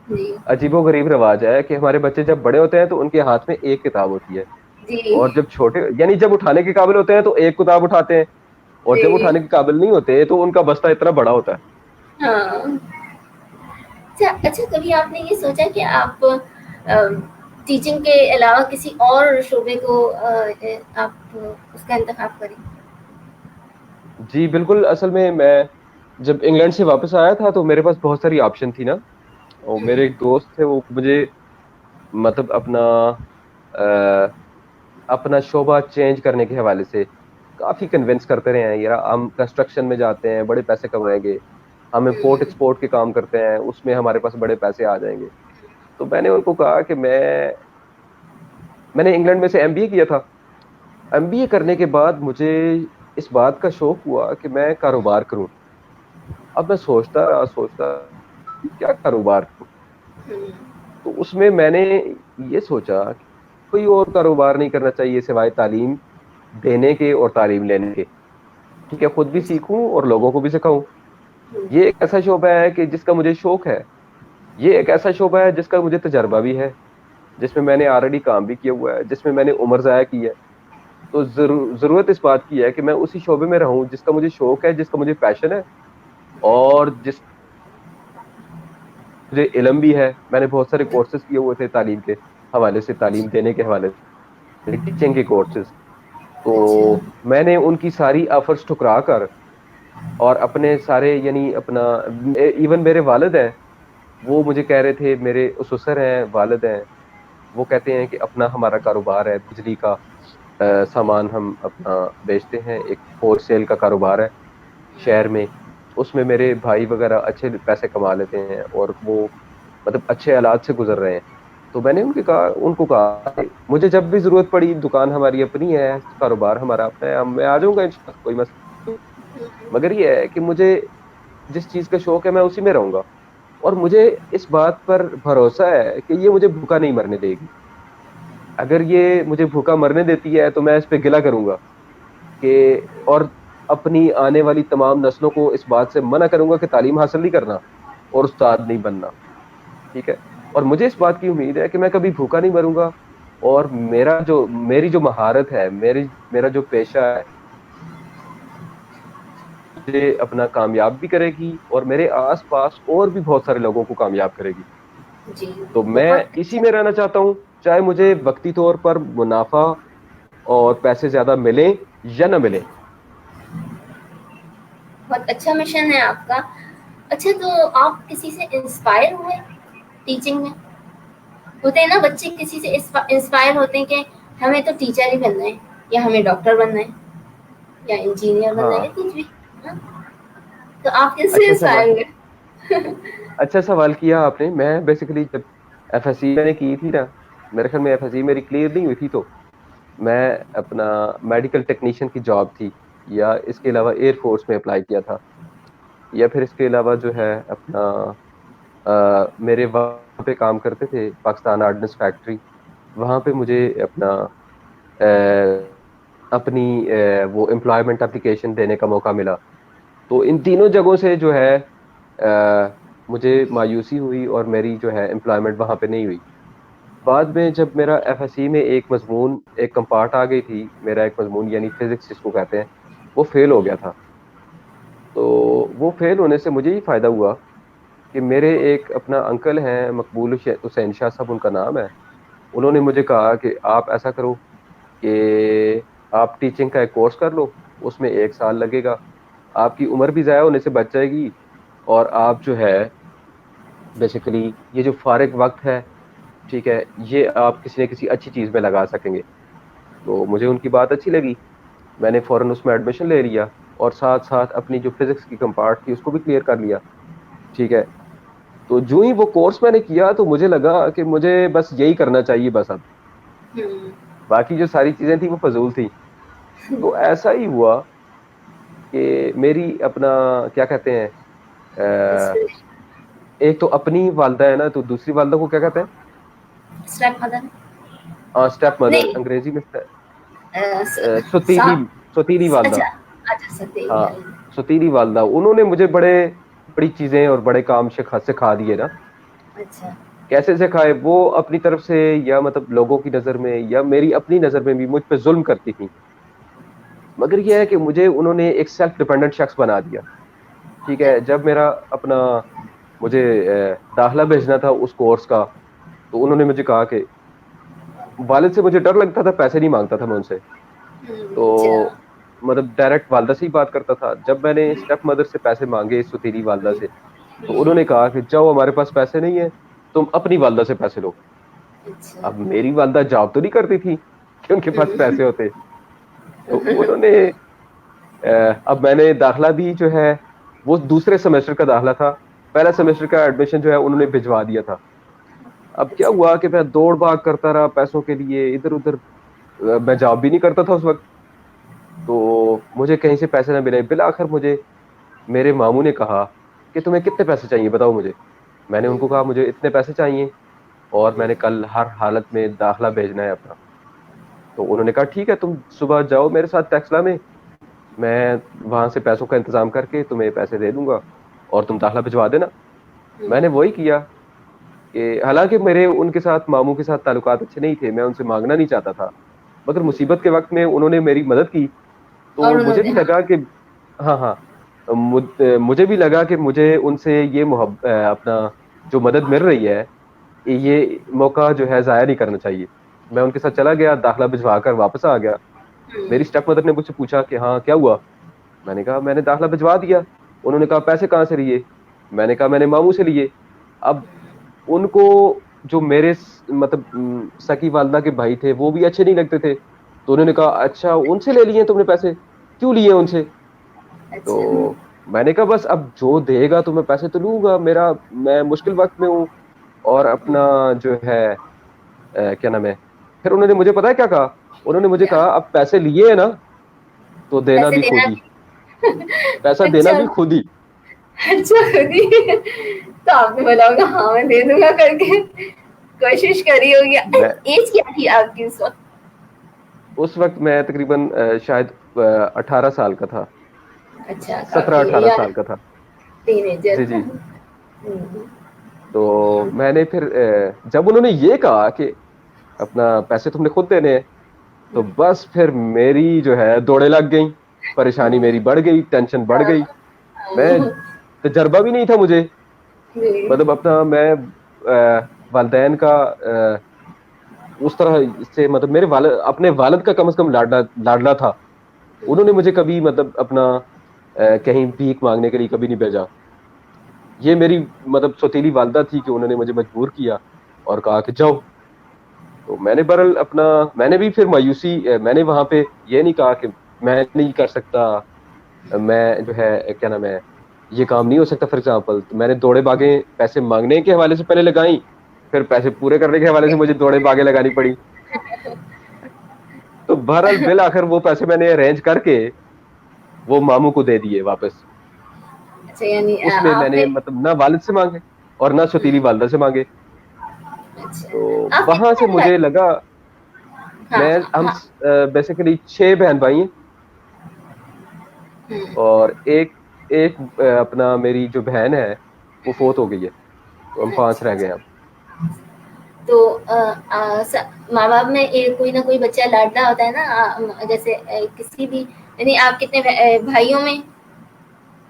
[SPEAKER 1] جی
[SPEAKER 2] عجیب و غریب رواج ہے کہ ہمارے بچے جب بڑے ہوتے ہیں تو ان کے ہاتھ میں ایک کتاب ہوتی ہے،
[SPEAKER 1] جی
[SPEAKER 2] اور جب چھوٹے یعنی جب اٹھانے کے قابل ہوتے ہیں تو ایک کتاب اٹھاتے ہیں، اور جب
[SPEAKER 1] جی
[SPEAKER 2] اٹھانے کے قابل نہیں ہوتے تو ان کا بستہ اتنا بڑا ہوتا ہے۔
[SPEAKER 1] ہاں، اچھا کبھی آپ نے یہ سوچا کہ آپ ٹیچنگ کے علاوہ کسی اور شعبے کو آپ اس کا انتخاب کریں؟
[SPEAKER 2] جی بالکل، اصل میں جب انگلینڈ سے واپس آیا تھا تو میرے پاس بہت ساری آپشن تھی نا، اور میرے ایک دوست تھے وہ مجھے مطلب اپنا شعبہ چینج کرنے کے حوالے سے کافی کنونس کرتے رہے ہیں، یار ہم کنسٹرکشن میں جاتے ہیں بڑے پیسے کمائیں گے، ہم امپورٹ ایکسپورٹ کے کام کرتے ہیں اس میں ہمارے پاس بڑے پیسے آ جائیں گے۔ تو میں نے ان کو کہا کہ میں نے انگلینڈ میں سے ایم بی اے کیا تھا، ایم بی اے کرنے کے بعد مجھے اس بات کا شوق ہوا کہ میں کاروبار کروں۔ اب میں سوچتا کیا کاروبار کروں، تو اس میں نے یہ سوچا کہ کوئی اور کاروبار نہیں کرنا چاہیے سوائے تعلیم دینے کے اور تعلیم لینے کے، ٹھیک ہے، خود بھی سیکھوں اور لوگوں کو بھی سکھاؤں۔ یہ ایک ایسا شعبہ ہے کہ جس کا مجھے شوق ہے، یہ ایک ایسا شعبہ ہے جس کا مجھے تجربہ بھی ہے، جس میں نے آلریڈی کام بھی کیا ہوا ہے، جس میں نے عمر ضائع کی ہے۔ تو ضرورت اس بات کی ہے کہ میں اسی شعبے میں رہوں جس کا مجھے شوق ہے، جس کا مجھے پیشن ہے، اور جس مجھے علم بھی ہے۔ میں نے بہت سارے کورسز کیے ہوئے تھے تعلیم کے حوالے سے، تعلیم دینے کے حوالے سے، ٹیچنگ کے کورسز، تو
[SPEAKER 1] اچھا
[SPEAKER 2] میں نے ان کی ساری آفرز ٹھکرا کر اور اپنے سارے یعنی اپنا ایون میرے والد ہیں وہ مجھے کہہ رہے تھے، میرے سسر ہیں والد ہیں وہ کہتے ہیں کہ اپنا ہمارا کاروبار ہے بجلی کا، سامان ہم اپنا بیچتے ہیں، ایک ہول سیل کا کاروبار ہے شہر میں، اس میں میرے بھائی وغیرہ اچھے پیسے کما لیتے ہیں اور وہ مطلب اچھے حالات سے گزر رہے ہیں۔ تو میں نے ان کو کہا کہ مجھے جب بھی ضرورت پڑی، دکان ہماری اپنی ہے، کاروبار ہمارا اپنا ہے، میں آ جاؤں گا انشاءاللہ، کوئی مسئلہ نہیں، مگر یہ ہے کہ مجھے جس چیز کا شوق ہے میں اسی میں رہوں گا، اور مجھے اس بات پر بھروسہ ہے کہ یہ مجھے بھوکا نہیں مرنے دے گی۔ اگر یہ مجھے بھوکا مرنے دیتی ہے تو میں اس پہ گلہ کروں گا کہ، اور اپنی آنے والی تمام نسلوں کو اس بات سے منع کروں گا کہ تعلیم حاصل نہیں کرنا اور استاد نہیں بننا، ٹھیک ہے، اور مجھے اس بات کی امید ہے کہ میں کبھی بھوکا نہیں مروں گا، اور میری جو مہارت ہے، میرا جو پیشہ ہے، مجھے اپنا کامیاب بھی کرے گی اور میرے آس پاس اور بھی بہت سارے لوگوں کو کامیاب کرے گی.
[SPEAKER 1] جی
[SPEAKER 2] تو میں
[SPEAKER 1] بہت
[SPEAKER 2] اسی
[SPEAKER 1] اچھا.
[SPEAKER 2] میں رہنا چاہتا ہوں، چاہے مجھے وقتی طور پر منافع اور پیسے زیادہ ملیں یا نہ ملیں.
[SPEAKER 1] بہت اچھا مشن ہے آپ کا. اچھا تو آپ کسی سے انسپائر ہوئے ٹیچنگ میں؟ ہوتے ہیں نا بچے کسی سے انسپائر ہوتے ہیں کہ ہمیں تو ٹیچر ہی بننا ہے، یا ہمیں ڈاکٹر بننا ہے، یا انجینئر بننا ہے،
[SPEAKER 2] ہاں،
[SPEAKER 1] یا کچھ بھی. ہاں؟ تو آپ کس سے
[SPEAKER 2] اچھا سوال
[SPEAKER 1] انسپائر ہوئے؟
[SPEAKER 2] اچھا سوال کیا آپ نے. میں بیسیکلی جب ایف ایس سی میں نے کی تھی نا، میرے خیال میں ایف ایس سی میری کلیئر نہیں ہوئی تھی، تو میں اپنا میڈیکل ٹیکنیشین کی جاب تھی، یا اس کے علاوہ ایئر فورس میں اپلائی کیا تھا، یا پھر اس کے علاوہ جو ہے اپنا میرے وہاں پہ کام کرتے تھے پاکستان آرڈننس فیکٹری، وہاں پہ مجھے اپنی وہ امپلائمنٹ اپلیکیشن دینے کا موقع ملا. تو ان تینوں جگہوں سے جو ہے مجھے مایوسی ہوئی اور میری جو ہے امپلائمنٹ وہاں پہ نہیں ہوئی. بعد میں جب میرا ایف ایس سی میں ایک کمپارٹ آ گئی تھی، میرا ایک مضمون یعنی فزکس جس کو کہتے ہیں، وہ فیل ہو گیا تھا. تو وہ فیل ہونے سے مجھے یہ فائدہ ہوا کہ میرے ایک اپنا انکل ہیں، مقبول حسین شاہ صاحب ان کا نام ہے. انہوں نے مجھے کہا کہ آپ ایسا کرو کہ آپ ٹیچنگ کا ایک کورس کر لو، اس میں 1 سال لگے گا، آپ کی عمر بھی ضائع ہونے سے بچ جائے گی، اور آپ جو ہے بیسیکلی یہ جو فارغ وقت ہے، ٹھیک ہے، یہ آپ کسی نہ کسی اچھی چیز میں لگا سکیں گے. تو مجھے ان کی بات اچھی لگی، میں نے فوراً اس میں ایڈمیشن لے لیا، اور ساتھ ساتھ اپنی جو فزکس کی کمپارٹ تھی اس کو بھی کلیئر کر لیا. ٹھیک ہے. تو جو ہی وہ کورس میں نے کیا تو مجھے لگا کہ مجھے بس یہی کرنا چاہیے بس، اب باقی جو ساری چیزیں تھیں وہ فضول تھیں. تو ایسا ہی ہوا کہ میری اپنا کیا کہتے ہیں ایک تو اپنی والدہ ہے نا، تو دوسری والدہ کو کیا کہتے ہیں؟
[SPEAKER 1] اسٹیپ مدر
[SPEAKER 2] اسٹیپ مدر،
[SPEAKER 1] نہیں.
[SPEAKER 2] انگریزی میں ستیلی
[SPEAKER 1] اچھا
[SPEAKER 2] ستیلی والدہ.
[SPEAKER 1] اچھا ستے.
[SPEAKER 2] ہاں، ستیلی والدہ. انہوں نے مجھے بڑی چیزیں اور بڑے کام سکھا دیے نا.
[SPEAKER 1] اچھا.
[SPEAKER 2] کیسے سکھائے؟ وہ اپنی طرف سے یا مطلب لوگوں کی نظر میں یا میری اپنی نظر میں بھی مجھ پہ ظلم کرتی تھی، مگر یہ ہے کہ مجھے انہوں نے ایک سیلف ڈیپینڈنٹ شخص بنا دیا. ٹھیک ہے. جب میرا اپنا مجھے داخلہ بھیجنا تھا اس کورس کا، تو انہوں نے مجھے کہا کہ والد سے مجھے ڈر لگتا تھا، پیسے نہیں مانگتا تھا میں ان سے، تو
[SPEAKER 1] اچھا.
[SPEAKER 2] مطلب ڈائریکٹ والدہ سے ہی بات کرتا تھا. جب میں نے اسٹیپ مدر سے پیسے مانگے، ستیری والدہ سے، تو انہوں نے کہا کہ جاؤ، ہمارے پاس پیسے نہیں ہیں، تم اپنی والدہ سے پیسے لو.
[SPEAKER 1] اچھا.
[SPEAKER 2] اب میری والدہ جاب تو نہیں کرتی تھی کہ ان کے پاس پیسے ہوتے. تو انہوں نے اب میں نے داخلہ بھی جو ہے وہ دوسرے سیمسٹر کا داخلہ تھا، پہلا سیمسٹر کا ایڈمیشن جو ہے انہوں نے بھجوا دیا تھا. اب کیا
[SPEAKER 1] اچھا.
[SPEAKER 2] ہوا کہ میں دوڑ بھاگ کرتا رہا پیسوں کے لیے ادھر ادھر. میں جاب بھی نہیں کرتا تھا اس وقت، تو مجھے کہیں سے پیسے نہ ملے. بالآخر مجھے میرے ماموں نے کہا کہ تمہیں کتنے پیسے چاہیے بتاؤ مجھے. میں نے ان کو کہا مجھے اتنے پیسے چاہیے، اور میں نے کل ہر حالت میں داخلہ بھیجنا ہے اپنا. تو انہوں نے کہا ٹھیک ہے، تم صبح جاؤ میرے ساتھ ٹیکسلا میں وہاں سے پیسوں کا انتظام کر کے تمہیں پیسے دے دوں گا، اور تم داخلہ بھجوا دینا. میں نے وہی کیا کہ حالانکہ میرے ان کے ساتھ، ماموں کے ساتھ تعلقات اچھے نہیں تھے، میں ان سے مانگنا نہیں چاہتا تھا، مگر مصیبت کے وقت میں انہوں نے میری مدد کی.
[SPEAKER 1] اور
[SPEAKER 2] تو
[SPEAKER 1] انہوں
[SPEAKER 2] مجھے
[SPEAKER 1] نے
[SPEAKER 2] بھی
[SPEAKER 1] ہاں.
[SPEAKER 2] لگا کہ ہاں مجھے بھی لگا کہ مجھے ان سے یہ اپنا جو مدد مل رہی ہے، یہ موقع جو ہے ضائع نہیں کرنا چاہیے. میں ان کے ساتھ چلا گیا، داخلہ بھجوا کر واپس آ گیا. میری اسٹیپ مدر نے مجھ سے پوچھا کہ ہاں کیا ہوا؟ میں نے کہا میں نے داخلہ بھجوا دیا. انہوں نے کہا پیسے کہاں سے لیے؟ میں نے کہا میں نے ماموں سے لیے. اب ان کو جو میرے مطلب سکی والدہ کے بھائی تھے وہ بھی اچھے نہیں لگتے تھے، تو انہوں نے کہا اچھا ان سے لے لیے تم نے پیسے، کیوں لیے ان سے؟ تو
[SPEAKER 1] اچھا.
[SPEAKER 2] میں نے کہا بس اب جو دے گا تو میں پیسے تو لوں گا، میں مشکل وقت میں ہوں، اور اپنا جو ہے کیا نام ہے. پھر انہوں نے مجھے پتا ہے کیا کہا؟ انہوں نے مجھے
[SPEAKER 1] کیا
[SPEAKER 2] کہا اب پیسے لیے ہیں نا تو دینا
[SPEAKER 1] پیسے
[SPEAKER 2] بھی
[SPEAKER 1] دینا
[SPEAKER 2] خود ہی،
[SPEAKER 1] بھی؟
[SPEAKER 2] پیسا دینا
[SPEAKER 1] اچھا.
[SPEAKER 2] بھی خود ہی.
[SPEAKER 1] اچھا خود ہی. تو آپ نے بولا ہوگا ہاں میں دے دوں گا کر کے، کوشش کری ہوگی.
[SPEAKER 2] میں
[SPEAKER 1] ایج کیا تھی آپ کی اس وقت؟
[SPEAKER 2] اس وقت میں تقریباً شاید 18 سال کا تھا،
[SPEAKER 1] اچھا
[SPEAKER 2] 17-18
[SPEAKER 1] کافی
[SPEAKER 2] سال کا تھا.
[SPEAKER 1] Teenager.
[SPEAKER 2] جی جی. تو میں نے پھر جب انہوں نے یہ کہا کہ اپنا پیسے تم نے خود دینے ہیں. تو بس پھر میری جو ہے دوڑیں لگ گئیں, پریشانی میری بڑھ گئی, ٹینشن بڑھ گئی. میں تجربہ بھی نہیں تھا مجھے, مطلب اپنا میں والدین کا اس طرح سے, مطلب میرے والد اپنے والد کا کم از کم لاڈلا تھا. انہوں نے مجھے کبھی مطلب اپنا کہیں بھیک مانگنے کے لیے کبھی نہیں بھیجا. یہ میری مطلب سوتیلی والدہ تھی کہ انہوں نے مجھے مجبور کیا اور کہا کہ جاؤ. تو میں نے برل اپنا, میں نے بھی پھر مایوسی, میں نے وہاں پہ یہ نہیں کہا کہ میں نہیں کر سکتا, میں جو ہے کیا نام ہے یہ کام نہیں ہو سکتا فار ایگزامپل. تو میں نے دوڑے باغیں پیسے مانگنے کے حوالے سے پہلے لگائیں, پھر پیسے پورے کرنے کے حوالے سے مجھے دوڑے باغیں لگانی پڑی. تو بہرحال بالآخر وہ پیسے میں نے ارینج کر کے وہ ماموں کو دے دیے واپس.
[SPEAKER 1] اچھا یعنی
[SPEAKER 2] اس میں میں
[SPEAKER 1] آپ
[SPEAKER 2] نے مطلب نہ والد سے مانگے اور نہ سوتیلی والدہ سے مانگے.
[SPEAKER 1] اچھا
[SPEAKER 2] تو
[SPEAKER 1] آپ
[SPEAKER 2] وہاں سے
[SPEAKER 1] کتنے
[SPEAKER 2] مجھے لگا,
[SPEAKER 1] ہاں
[SPEAKER 2] میں ہم
[SPEAKER 1] ہاں
[SPEAKER 2] بیسیکلی 6 بہن بھائی ہیں, اور ایک اپنا میری جو بہن ہے وہ فوت ہو گئی ہے, تو ہم 5
[SPEAKER 1] اچھا
[SPEAKER 2] رہ گئے
[SPEAKER 1] اچھا.
[SPEAKER 2] ہیں اب.
[SPEAKER 1] تو ماں باپ میں کوئی نہ کوئی بچہ لاڈلا ہوتا ہے نا, جیسے کسی بھی, یعنی آپ کتنے بھائیوں میں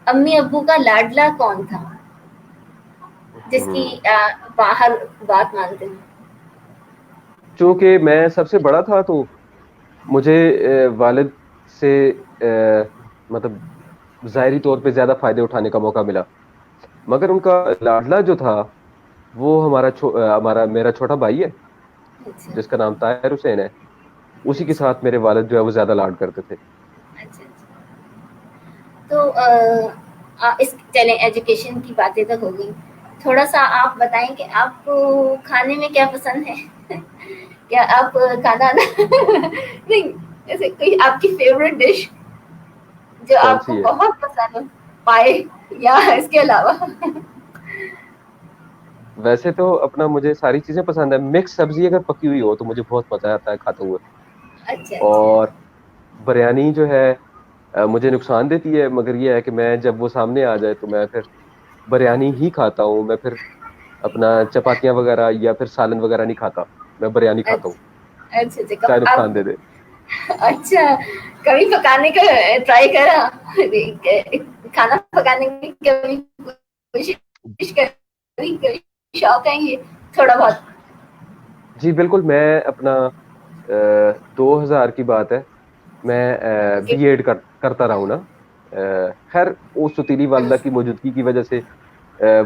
[SPEAKER 1] امی ابو کا لاڈلا کون تھا جس کی باہر بات مانتے ہیں؟
[SPEAKER 2] چونکہ میں سب سے بڑا تھا تو مجھے والد سے مطلب ظاہری طور پہ زیادہ فائدے اٹھانے کا موقع ملا, مگر ان کا لاڈلا جو تھا وہ ہمارا میرا چھوٹا بھائی ہے
[SPEAKER 1] اچھا
[SPEAKER 2] جس کا نام طاہر حسین ہے. اسی کے
[SPEAKER 1] اچھا
[SPEAKER 2] ساتھ میرے والد جو ہے وہ زیادہ لاڈ کرتے تھے.
[SPEAKER 1] اچھا اچھا. تو اس چلیں ایجوکیشن کی باتیں تو ہو گئی, تھوڑا سا آپ بتائیں کہ آپ کو کھانے میں کیا پسند ہے؟ کیا آپ کھانا نہیں, ایسے کوئی آپ کی فیوریٹ ڈش جو
[SPEAKER 2] کون
[SPEAKER 1] آپ کو
[SPEAKER 2] سی ہے؟
[SPEAKER 1] بہت پسند پائے, یا اس کے علاوہ؟
[SPEAKER 2] ویسے تو اپنا مجھے ساری چیزیں پسند ہے, مکس سبزی اگر پکی ہوئی ہو تو مجھے بہت مزہ آتا ہے کھاتے ہوئے.
[SPEAKER 1] اچھا اچھا.
[SPEAKER 2] اور بریانی جو ہے مجھے نقصان دیتی ہے, مگر یہ ہے کہ میں جب وہ سامنے آ جائے تو میں پھر بریانی ہی کھاتا ہوں. میں پھر اپنا چپاتیاں وغیرہ یا پھر سالن وغیرہ نہیں کھاتا, میں بریانی کھاتا ہوں
[SPEAKER 1] اچھا اچھا.
[SPEAKER 2] چاہے
[SPEAKER 1] آپ
[SPEAKER 2] نقصان دے دے.
[SPEAKER 1] اچھا کبھی پکانے کا ٹرائی کرا, کھانا پکانے کی کبھی کوشش کری, کبھی شوق ہے یہ تھوڑا بہت؟
[SPEAKER 2] جی بالکل, میں اپنا 2000 کی بات ہے, میں
[SPEAKER 1] اوکے.
[SPEAKER 2] بی ایڈ کرتا رہا ہوں نا. خیر وہ سوتیلی والدہ کی موجودگی کی وجہ سے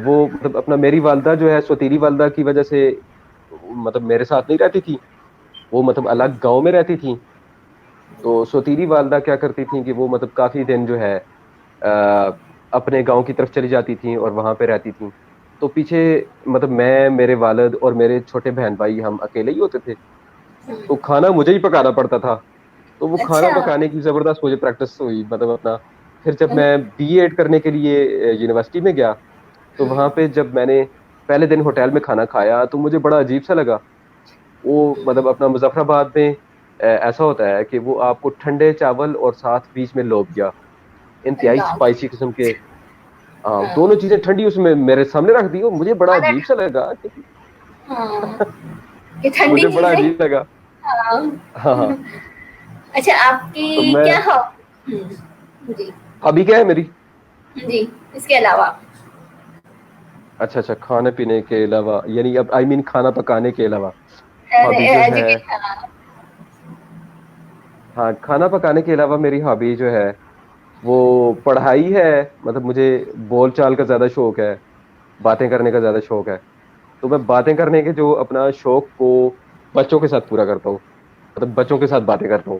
[SPEAKER 2] وہ مطلب اپنا, میری والدہ جو ہے سوتیلی والدہ کی وجہ سے مطلب میرے ساتھ نہیں رہتی تھی, وہ مطلب الگ گاؤں میں رہتی تھی. تو سوتیلی والدہ کیا کرتی تھیں کہ وہ مطلب کافی دن جو ہے اپنے گاؤں کی طرف چلی جاتی تھیں اور وہاں پہ رہتی تھیں. تو پیچھے مطلب میں, میرے والد اور میرے چھوٹے بہن بھائی ہم اکیلے ہی ہوتے تھے, تو کھانا مجھے ہی پکانا پڑتا تھا. تو وہ کھانا
[SPEAKER 1] اچھا.
[SPEAKER 2] پکانے کی زبردست مجھے پریکٹس ہوئی, مطلب اپنا پھر جب میں بی ایڈ کرنے کے لیے یونیورسٹی میں گیا تو وہاں پہ جب میں نے پہلے دن ہوٹل میں کھانا کھایا تو مجھے بڑا عجیب سا لگا. وہ مطلب اپنا مظفر آباد میں ایسا ہوتا ہے کہ وہ آپ کو ٹھنڈے چاول اور ساتھ بیچ میں لوبیا, انتہائی
[SPEAKER 1] اللہ.
[SPEAKER 2] اسپائسی قسم کے, دونوں چیزیں ٹھنڈی اس میں میرے سامنے رکھ دی. مجھے بڑا عجیب سا لگا کہ
[SPEAKER 1] ہاں کہ ٹھنڈی
[SPEAKER 2] مجھے بڑا
[SPEAKER 1] چیزیں.
[SPEAKER 2] عجیب لگا.
[SPEAKER 1] ہاں.
[SPEAKER 2] ہاں ہاں.
[SPEAKER 1] اچھا آپ
[SPEAKER 2] تو
[SPEAKER 1] کی
[SPEAKER 2] میں,
[SPEAKER 1] کیا ہو جی
[SPEAKER 2] ہابی کیا ہے میری؟
[SPEAKER 1] جی اس کے علاوہ
[SPEAKER 2] اچھا اچھا, کھانے پینے کے علاوہ یعنی اب آئی مین کھانا پکانے کے علاوہ ہابی جو ہے,
[SPEAKER 1] ایجوکیشن.
[SPEAKER 2] ہاں کھانا پکانے کے علاوہ میری ہابی جو ہے وہ پڑھائی ہے. مطلب مجھے بول چال کا زیادہ شوق ہے, باتیں کرنے کا زیادہ شوق ہے. تو میں باتیں کرنے کے جو اپنا شوق کو بچوں کے ساتھ پورا کرتا ہوں, مطلب بچوں کے ساتھ باتیں کرتا ہوں.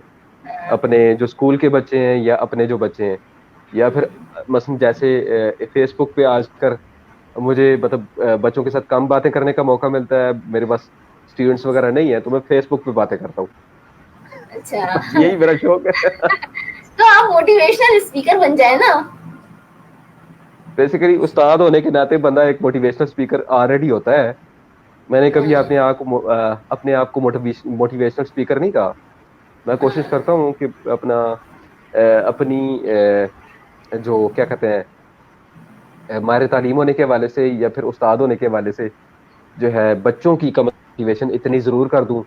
[SPEAKER 2] اپنے جو اسکول کے بچے ہیں یا اپنے جو بچے ہیں, یا پھر مثلا جیسے فیس بک پہ آج کر مجھے مطلب بچوں کے ساتھ کم باتیں کرنے کا موقع ملتا ہے, میرے پاس اسٹوڈینٹس وغیرہ نہیں ہے, تو میں فیس بک پہ باتیں کرتا ہوں.
[SPEAKER 1] اچھا
[SPEAKER 2] بس یہی میرا شوق ہے.
[SPEAKER 1] تو آپ موٹیویشنل اسپیکر بن جائے نا.
[SPEAKER 2] بیسیکلی استاد ہونے کے ناطے بندہ ایک موٹیویشنل اسپیکر آلریڈی ہوتا ہے. میں نے کبھی اپنے آپ کو موٹیویشنل اسپیکر نہیں کہا. میں کوشش کرتا ہوں کہ اپنا اپنی جو کیا کہتے ہیں ہمارے تعلیم ہونے کے حوالے سے یا پھر استاد ہونے کے حوالے سے جو ہے بچوں کی موٹیویشن اتنی ضرور کر دوں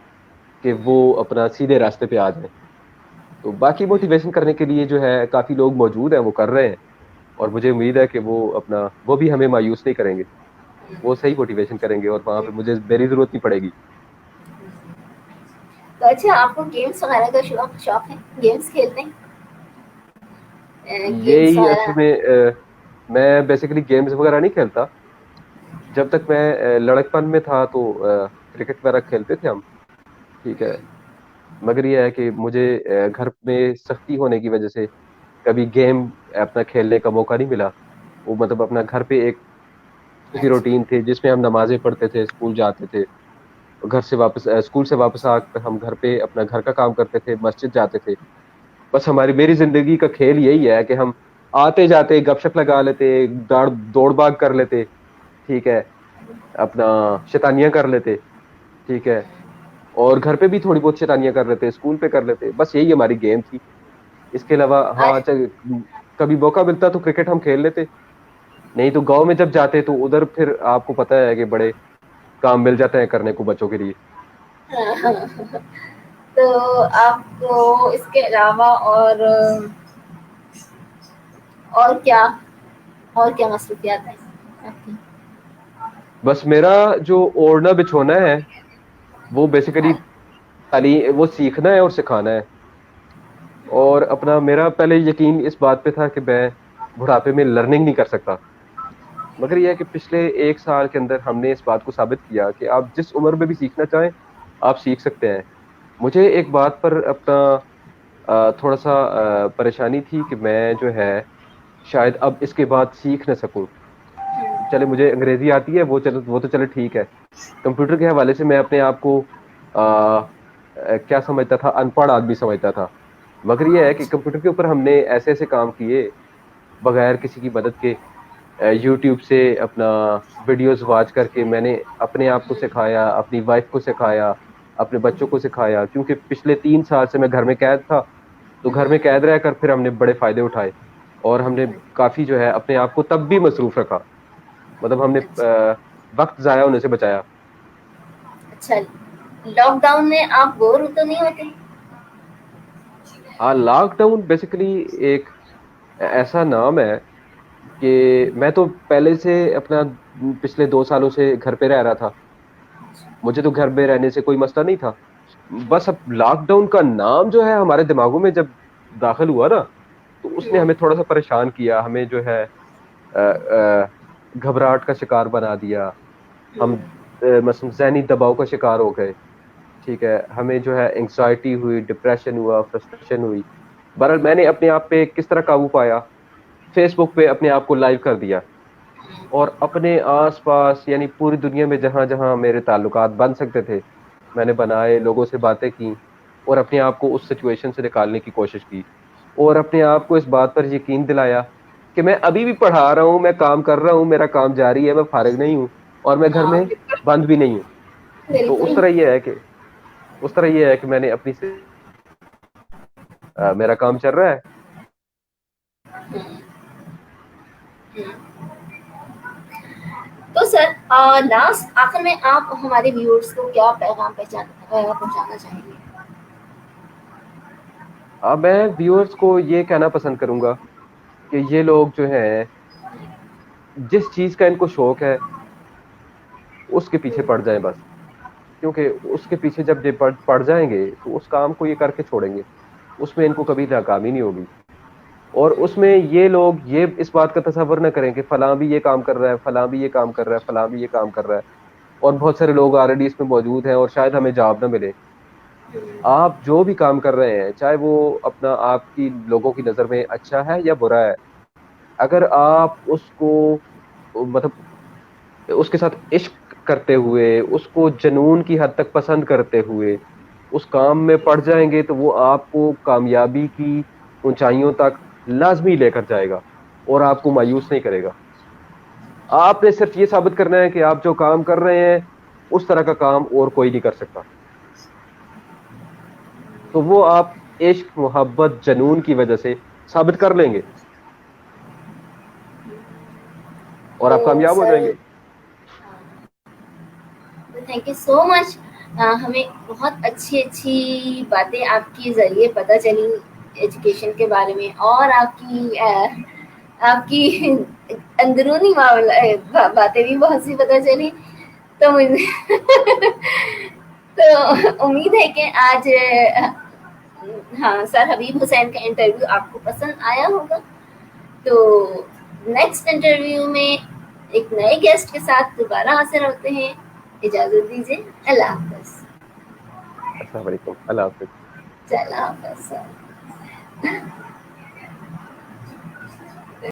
[SPEAKER 2] کہ وہ اپنا سیدھے راستے پہ آ جائیں. تو باقی موٹیویشن کرنے کے لیے جو ہے کافی لوگ موجود ہیں, وہ کر رہے ہیں, اور مجھے امید ہے کہ وہ بھی ہمیں مایوس نہیں کریں گے, وہ صحیح موٹیویشن کریں گے, اور وہاں پہ میری ضرورت نہیں پڑے گی.
[SPEAKER 1] تو اچھا, آپ کو گیمس وغیرہ کا شوق ہے, گیمس کھیلتے ہیں گیمس
[SPEAKER 2] یہی
[SPEAKER 1] وغیرہ؟
[SPEAKER 2] اصل میں میں بیسیکلی گیمز وغیرہ نہیں کھیلتا. جب تک میں لڑکپن میں تھا تو کرکٹ وغیرہ کھیلتے تھے ہم, ٹھیک ہے. مگر یہ ہے کہ مجھے گھر میں سختی ہونے کی وجہ سے کبھی گیم اپنا کھیلنے کا موقع نہیں ملا. وہ مطلب اپنا گھر پہ ایک کی
[SPEAKER 1] اچھا
[SPEAKER 2] روٹین تھی جس میں ہم نمازیں پڑھتے تھے, اسکول جاتے تھے, گھر سے واپس اسکول سے واپس آ کر ہم گھر پہ اپنا گھر کا کام کرتے تھے, مسجد جاتے تھے. بس میری زندگی کا کھیل یہی ہے کہ ہم آتے جاتے گپ شپ لگا لیتے, دوڑ بھاگ کر لیتے, ٹھیک ہے, اپنا شیطانیاں کر لیتے, ٹھیک ہے, اور گھر پہ بھی تھوڑی بہت شیطانیاں کر لیتے, اسکول پہ کر لیتے. بس یہی ہماری گیم تھی. اس کے علاوہ ہاں کبھی موقع ملتا تو کرکٹ ہم کھیل لیتے, نہیں تو گاؤں میں جب جاتے تو ادھر پھر آپ کو پتہ ہے کہ بڑے کام مل جاتے ہیں کرنے کو بچوں کے لیے.
[SPEAKER 1] تو آپ کو اس کے علاوہ اور کیا مصروفیات ہیں آپ کی؟
[SPEAKER 2] بس میرا جو اوڑھنا بچھونا ہے وہ بیسیکلی وہ سیکھنا ہے اور سکھانا ہے. اور اپنا میرا پہلے یقین اس بات پہ تھا کہ میں بڑھاپے میں لرننگ نہیں کر سکتا, مگر یہ ہے کہ پچھلے 1 سال کے اندر ہم نے اس بات کو ثابت کیا کہ آپ جس عمر میں بھی سیکھنا چاہیں آپ سیکھ سکتے ہیں. مجھے ایک بات پر اپنا تھوڑا سا پریشانی تھی کہ میں جو ہے شاید اب اس کے بعد سیکھ نہ سکوں. چلے مجھے انگریزی آتی ہے, وہ تو چلے ٹھیک ہے. کمپیوٹر کے حوالے سے میں اپنے آپ کو کیا سمجھتا تھا, ان پڑھ آدمی سمجھتا تھا. مگر یہ ہے کہ کمپیوٹر کے اوپر ہم نے ایسے ایسے کام کیے بغیر کسی کی مدد کے, یوٹیوب سے اپنا ویڈیوز واچ کر کے میں نے اپنے آپ کو سکھایا, اپنی وائف کو سکھایا, اپنے بچوں کو سکھایا. کیونکہ پچھلے 3 سال سے میں گھر میں قید تھا, تو گھر میں قید رہ کر پھر ہم نے بڑے فائدے اٹھائے, اور ہم نے کافی جو ہے اپنے آپ کو تب بھی مصروف رکھا. مطلب ہم نے
[SPEAKER 1] اچھا
[SPEAKER 2] وقت ضائع ہونے سے بچایا.
[SPEAKER 1] اچھا, لاک ڈاؤن میں آپ بور تو نہیں ہوتے؟
[SPEAKER 2] ہاں, لاک ڈاؤن بیسیکلی ایک ایسا نام ہے کہ میں تو پہلے سے اپنا پچھلے 2 سالوں سے گھر پہ رہ رہا تھا, مجھے تو گھر میں رہنے سے کوئی مسئلہ نہیں تھا. بس اب لاک ڈاؤن کا نام جو ہے ہمارے دماغوں میں جب داخل ہوا نا, تو اس نے ہمیں تھوڑا سا پریشان کیا, ہمیں جو ہے گھبراہٹ کا شکار بنا دیا. ہم مثلا ذہنی دباؤ کا شکار ہو گئے, ٹھیک ہے, ہمیں جو ہے انگزائٹی ہوئی, ڈپریشن ہوا, فرسٹریشن ہوئی. بہرحال میں نے اپنے آپ پہ کس طرح قابو پایا, فیس بک پہ اپنے آپ کو لائیو کر دیا, اور اپنے آس پاس یعنی پوری دنیا میں جہاں جہاں میرے تعلقات بن سکتے تھے میں نے بنائے, لوگوں سے باتیں کی, اور اپنے آپ کو اس سچویشن سے نکالنے کی کوشش کی, اور اپنے آپ کو اس بات پر یقین دلایا کہ میں ابھی بھی پڑھا رہا ہوں, میں کام کر رہا ہوں, میرا کام جاری ہے, میں فارغ نہیں ہوں, اور میں گھر
[SPEAKER 1] ہاں
[SPEAKER 2] میں بند بھی نہیں ہوں. تو اس
[SPEAKER 1] بالکل.
[SPEAKER 2] طرح یہ ہے کہ میں نے اپنی میرا کام چل رہا ہے.
[SPEAKER 1] تو سر لاسٹ آخر میں آپ ہمارے ویورز کو کیا پیغام پہنچانا چاہیں گے؟
[SPEAKER 2] اب میں ویورز کو یہ کہنا پسند کروں گا کہ یہ لوگ جو ہیں جس چیز کا ان کو شوق ہے اس کے پیچھے پڑ جائیں بس, کیونکہ اس کے پیچھے جب یہ پڑ جائیں گے تو اس کام کو یہ کر کے چھوڑیں گے, اس میں ان کو کبھی ناکامی نہیں ہوگی. اور اس میں یہ لوگ یہ اس بات کا تصور نہ کریں کہ فلاں بھی یہ کام کر رہا ہے, فلاں بھی یہ کام کر رہا ہے, فلاں بھی یہ کام کر رہا ہے, اور بہت سارے لوگ آلریڈی اس میں موجود ہیں اور شاید ہمیں جواب نہ ملے. آپ جو بھی کام کر رہے ہیں چاہے وہ اپنا آپ کی لوگوں کی نظر میں اچھا ہے یا برا ہے, اگر آپ اس کو مطلب اس کے ساتھ عشق کرتے ہوئے, اس کو جنون کی حد تک پسند کرتے ہوئے اس کام میں پڑ جائیں گے تو وہ آپ کو کامیابی کی اونچائیوں تک لازمی لے کر جائے گا, اور آپ کو مایوس نہیں کرے گا. آپ نے صرف یہ ثابت کرنا ہے کہ آپ جو کام کر رہے ہیں اس طرح کا کام اور کوئی نہیں کر سکتا. تو وہ آپ عشق, محبت, جنون کی وجہ سے ثابت کر لیں گے, اور
[SPEAKER 1] تو
[SPEAKER 2] آپ کامیاب ہو
[SPEAKER 1] سر
[SPEAKER 2] جائیں گے.
[SPEAKER 1] تھینک یو سو مچ ہمیں بہت اچھی اچھی باتیں آپ کے ذریعے پتہ چلی ایجوکیشن کے بارے میں، اور آپ کی اندرونی باتیں بھی بہت سی پتہ چلی. تو مجھے تو امید ہے کہ آج ہاں سر حبیب حسین کا انٹرویو آپ کو پسند آیا ہوگا. تو نیکسٹ انٹرویو میں ایک نئے گیسٹ کے ساتھ دوبارہ حاضر ہوتے ہیں. اجازت دیجیے. اللہ حافظ.
[SPEAKER 2] السلام علیکم. اللہ حافظ.
[SPEAKER 1] اللہ حافظ.